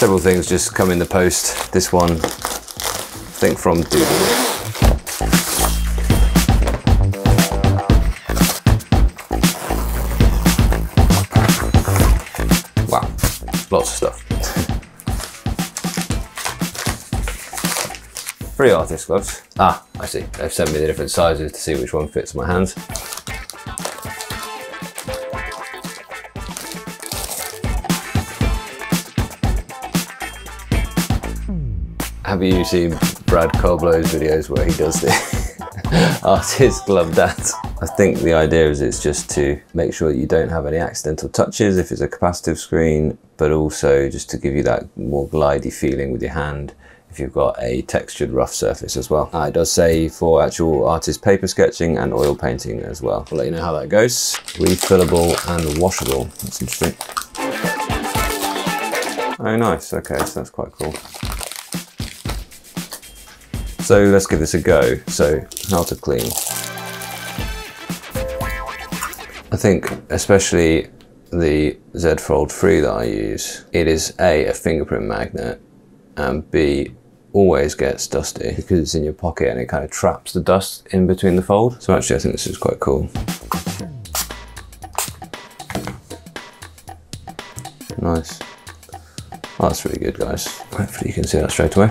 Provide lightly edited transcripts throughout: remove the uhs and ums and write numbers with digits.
Several things just come in the post. This one, I think from Doodroo. Wow, lots of stuff. 3 artist gloves. Ah, I see. They've sent me the different sizes to see which one fits my hands. Have you seen Brad Coblo's videos where he does the artist glove dance? I think the idea is it's just to make sure that you don't have any accidental touches if it's a capacitive screen, but also just to give you that more glidey feeling with your hand if you've got a textured rough surface as well. It does say for actual artist paper sketching and oil painting as well. I'll let you know how that goes. Refillable and washable. That's interesting. Oh nice, okay, so that's quite cool. So let's give this a go. So how to clean. I think especially the Z Fold 3 that I use, it is A, a fingerprint magnet, and B, always gets dusty because it's in your pocket and it kind of traps the dust in between the fold. So actually I think this is quite cool. Nice. Oh, that's really good, guys. Hopefully you can see that straight away.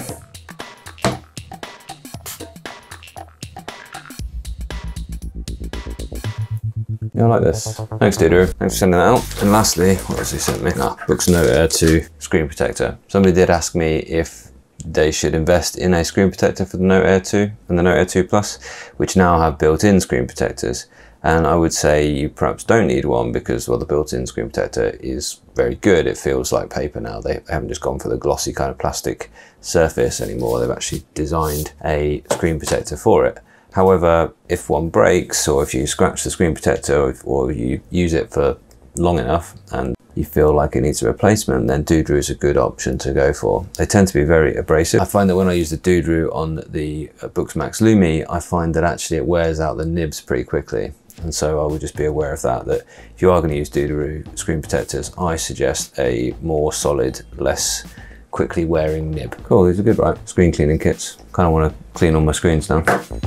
Yeah, I like this. Thanks, Doodroo. Thanks for sending that out. And lastly, what else he sent me? Boox Note Air 2 screen protector. Somebody did ask me if they should invest in a screen protector for the Note Air 2 and the Note Air 2 Plus, which now have built-in screen protectors. And I would say you perhaps don't need one because, well, the built-in screen protector is very good. It feels like paper now. They haven't just gone for the glossy kind of plastic surface anymore. They've actually designed a screen protector for it. However, if one breaks, or if you scratch the screen protector, or you use it for long enough and you feel like it needs a replacement, then Doodroo is a good option to go for. They tend to be very abrasive. I find that when I use the Doodroo on the Boox Max Lumi, I find that actually it wears out the nibs pretty quickly. And so I would just be aware of that if you are going to use Doodroo screen protectors, I suggest a more solid, less quickly wearing nib. Cool, these are good, right? Screen cleaning kits. Kind of want to clean all my screens now.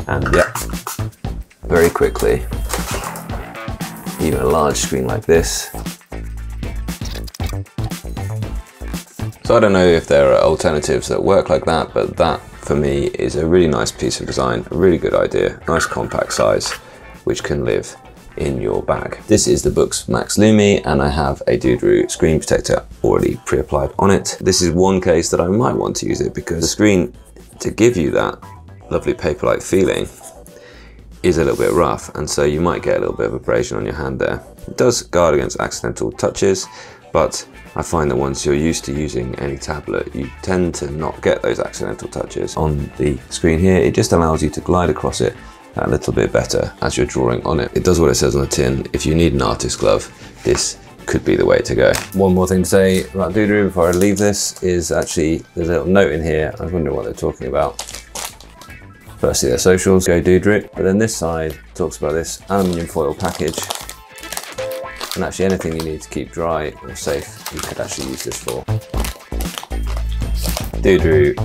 And yeah, very quickly, even a large screen like this. So I don't know if there are alternatives that work like that, but that for me is a really nice piece of design, a really good idea, nice compact size, which can live in your bag. This is the Boox Max Lumi, and I have a Doodroo screen protector already pre-applied on it. This is one case that I might want to use it because the screen, to give you that lovely paper-like feeling, is a little bit rough, and so you might get a little bit of abrasion on your hand there. It does guard against accidental touches, but I find that once you're used to using any tablet, you tend to not get those accidental touches. On the screen here, it just allows you to glide across it a little bit better as you're drawing on it. It does what it says on the tin. If you need an artist glove, this could be the way to go. One more thing to say about Doodroo before I leave this is actually there's a little note in here. I was wondering what they're talking about. Firstly, their socials, go Doodroo, but then this side talks about this aluminium foil package. And actually anything you need to keep dry or safe, you could actually use this for. Doodroo